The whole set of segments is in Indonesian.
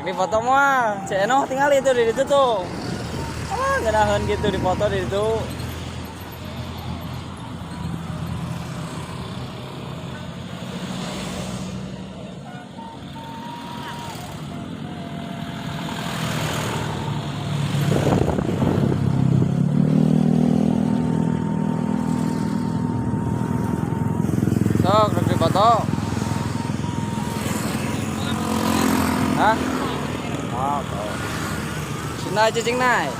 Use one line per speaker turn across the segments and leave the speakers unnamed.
di foto mah Ceno tinggal itu di situ tuh. Ah, ngeunaheun gitu di foto di situ. Sok, rek di foto. Hah? Oh, oh. Sini cicing naik.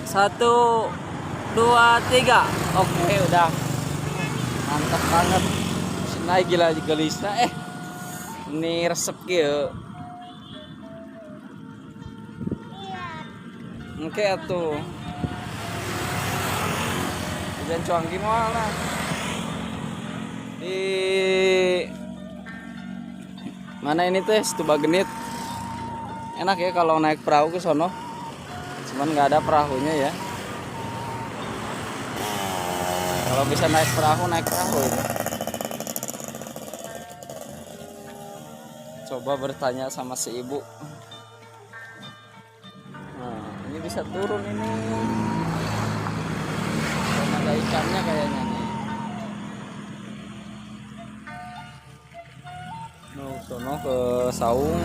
1, 2, 3. Oke, udah. Mantap banget. Sini gila gelisna. Ini resep gitu. Oke atuh. Jangan cuang gimana? Di mana ini teh Stuba Genit. Enak ya kalau naik perahu ke sono. Cuman nggak ada perahunya ya. Kalau bisa naik perahu itu. Coba bertanya sama si ibu. Nah, ini bisa turun ini. Dan ada ikannya kayaknya nih. Nah, sono ke saung.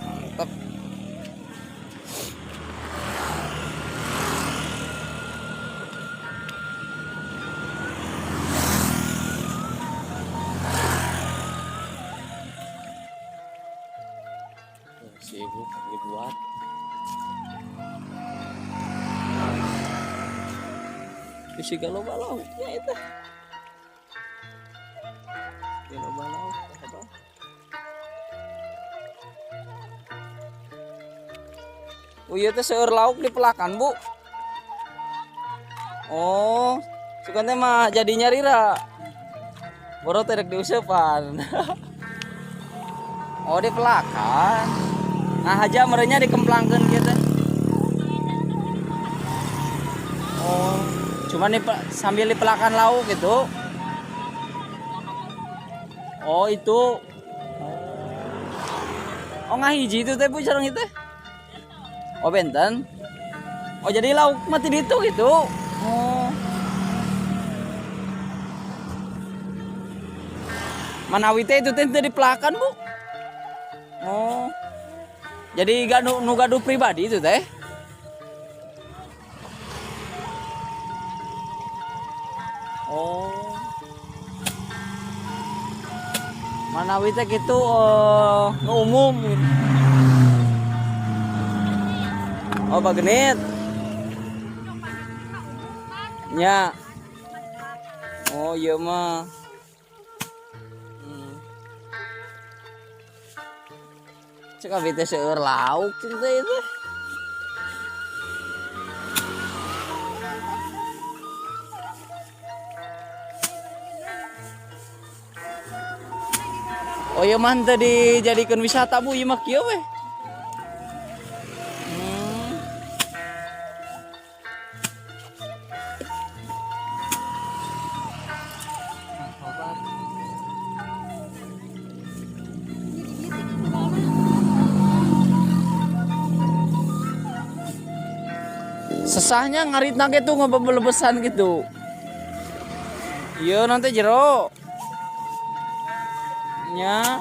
Mantap. Si ibu lagi buat. Isi galau-galau ya itu. Galau-galau apa? Oh iya teh seueur lauk di pelakan, Bu. Oh, sukan teh mah jadinya rira. Boro teh rek diusepan. Oh, di pelakan. Nah, aja merenya dikemplangkeun kieu teh. Oh, cuman sambil dipelakan lauk gitu. Oh, itu. Oh, ngahiji itu teh Bu sareng itu. Oh, benten. Oh, jadi lauk mati ditu gitu. Oh. Manawi teh itu teh dipelakan, Bu. Oh. Jadi gak nu gaduh pribadi itu teh. Oh. Manawi teh gitu umum gitu. Oh, bagenit. Nya. Oh, iya mah. Cek abi teh seueur lauk cinta itu. Oh iya mah teh dijadikeun wisata Bu, ieu mah kieu we. Sesahnya ngaritna gitu ngebebelebesan gitu. Iya nanti jero. Nya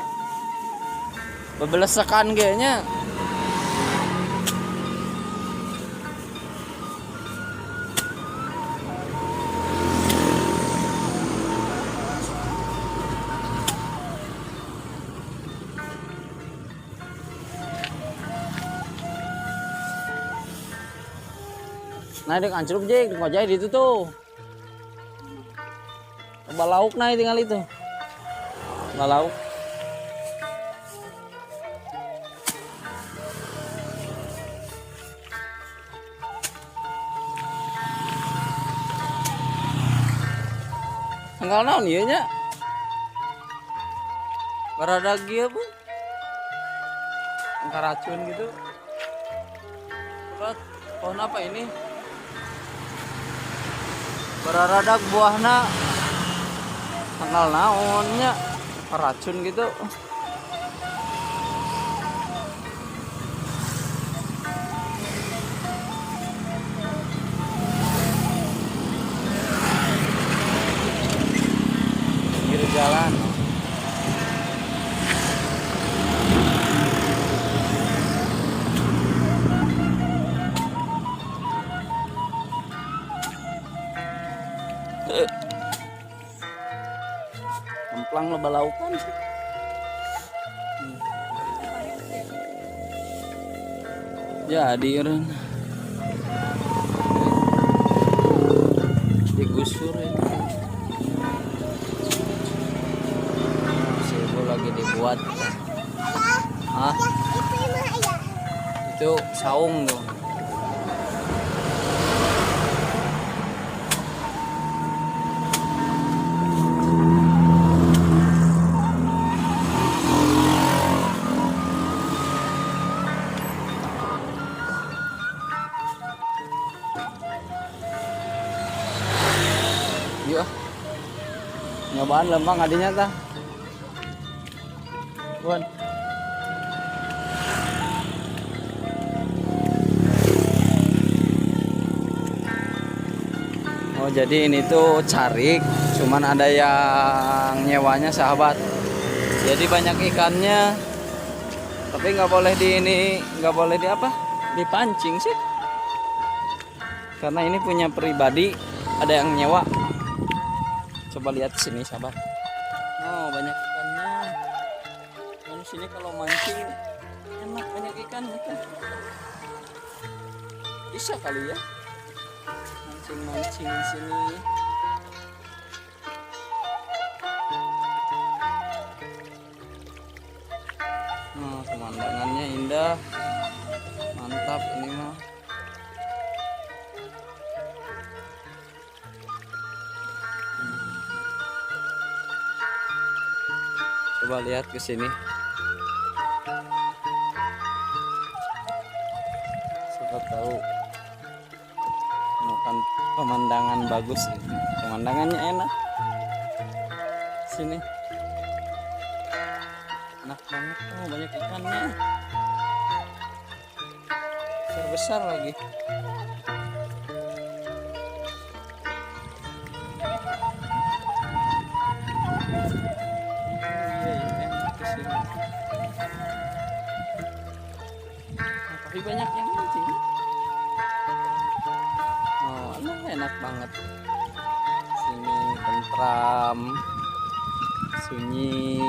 bebelesekan ge nya. Nah dek ancelup jek ngojai di itu tuh. Balauk nah tinggal itu. Balauk. Tanggal naon ieu nya? Baradag ieu, Bu. Angka racun gitu. Berat. Pohon apa ini? Baradag buahna tanggal naonnya? racun gitu. Pinggir jalan. Kemplang lo balaukan sih. Jadi ren digusur ya. Sebo lagi dibuat. Ah, itu saung tuh. Yuk, nyobaan lempang adinya tah. Bun. Oh jadi ini tuh carik, cuman ada yang nyewanya sahabat. Jadi banyak ikannya, tapi nggak boleh di ini, nggak boleh di apa? Dipancing sih. Karena ini punya pribadi, ada yang nyewa. Coba lihat sini sahabat. Oh banyak ikannya. Dan sini kalau mancing enak, banyak ikan itu. Bisa kali ya mancing di sini. Nah pemandangannya indah, mantap ini mah. Coba lihat ke sini. Siapa tahu bukan pemandangan bagus. Pemandangannya enak. Sini. Enak banget. Oh, banyak ikannya. Besar lagi. Tapi banyak yang mancing. Oh, enak banget. Sini tentram, sunyi.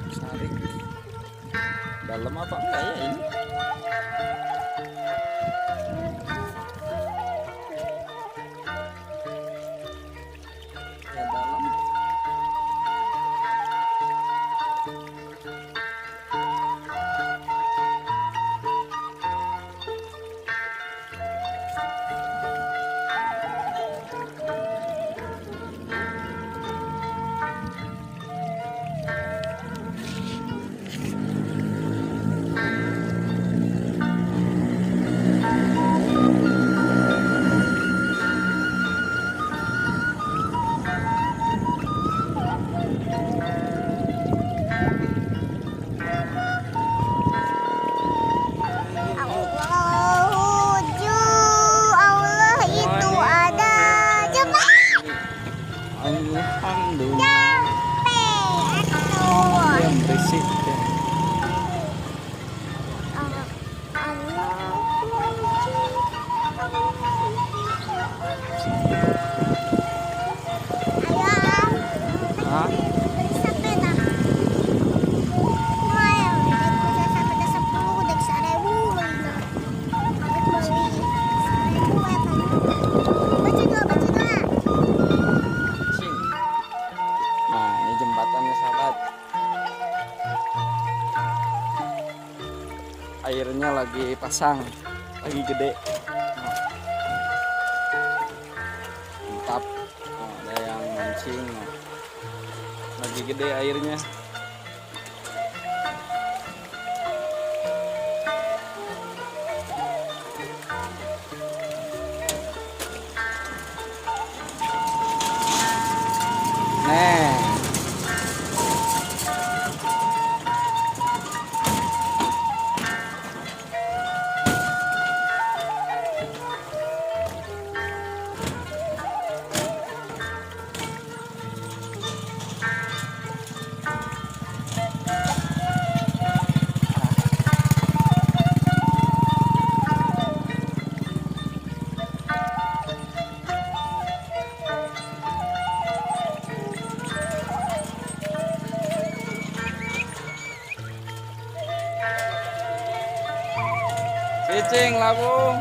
Sarik. Dalam apa enggak ya ini? Alhamdulillah. Yang berisik ya. Nah, ini jembatannya sahabat. Airnya lagi pasang, lagi gede. Mantap. Ada yang mancing. Lagi gede airnya. Nih. Cicing labung.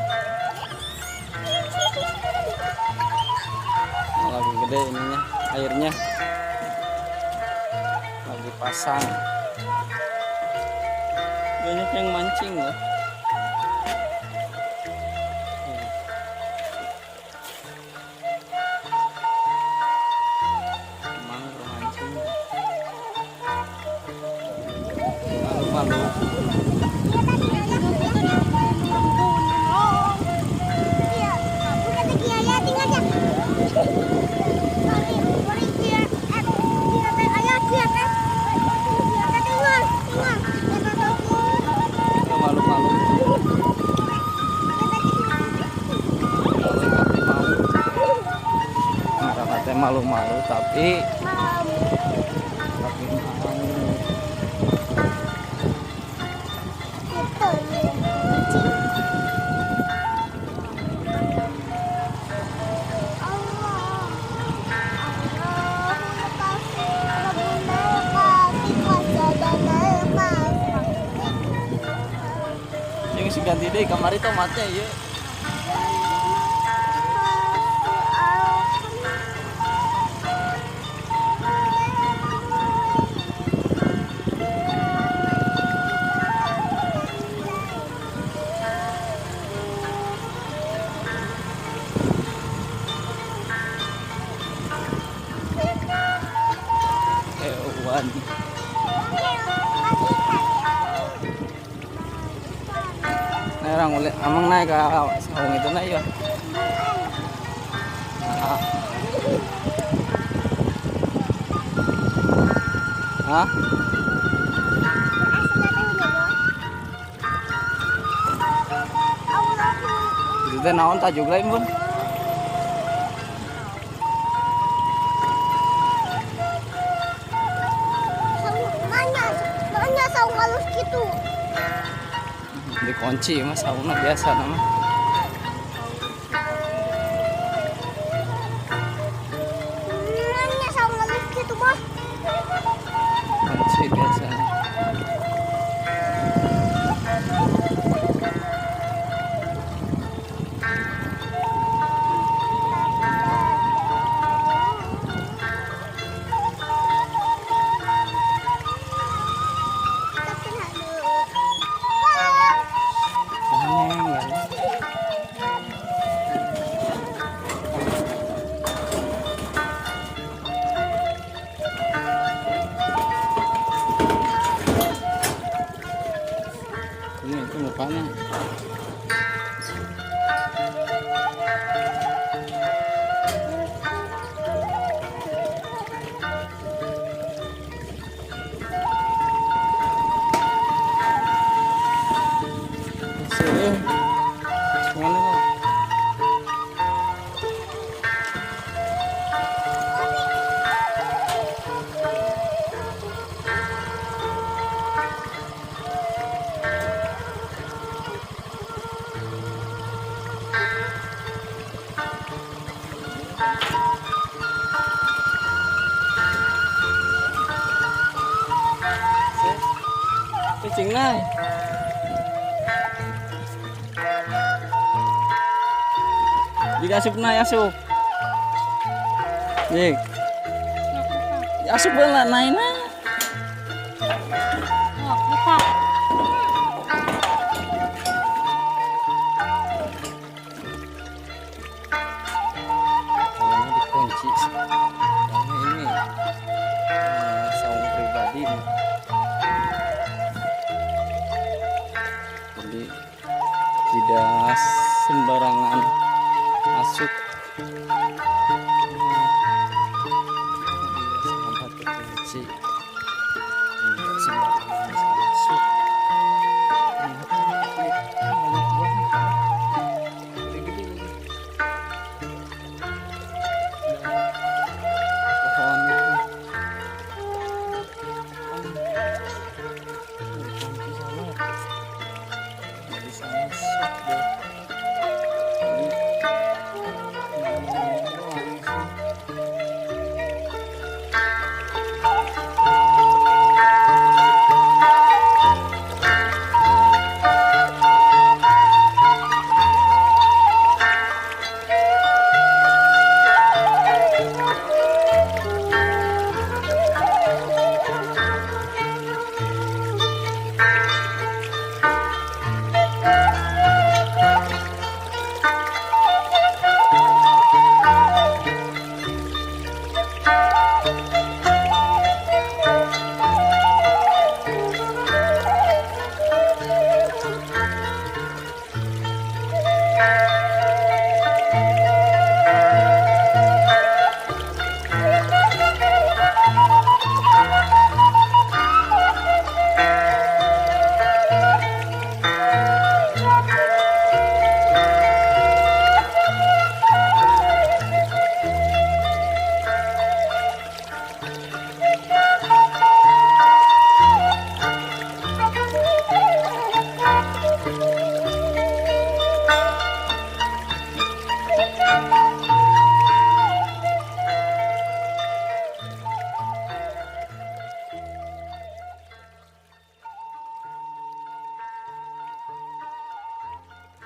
Lagi gede ininya, airnya. Lagi pasang. Banyak yang mancing loh. Emang mancing. Malu-malu. Malu-malu tapi mau. Yang si ganti deh kamari tomatnya ya. Hewan. Nah, orang ulit amang naik ke saung itu naik ya. Nah. Hah? Itu teh naon tajuk lain, Bun?
Gitu.
Dikunci mas sauna biasa nama.
Nanya saung halus gitu bos.
Kunci biasa. Ini itu mukanya. Sini. Mana kok? Cicing nai. Dikasih nai asup. Dik. Asup bela nai na.
Oh, bisa.
Kayaknya dikunci. Karena ini sembarangan masuk. Sahabat kecil.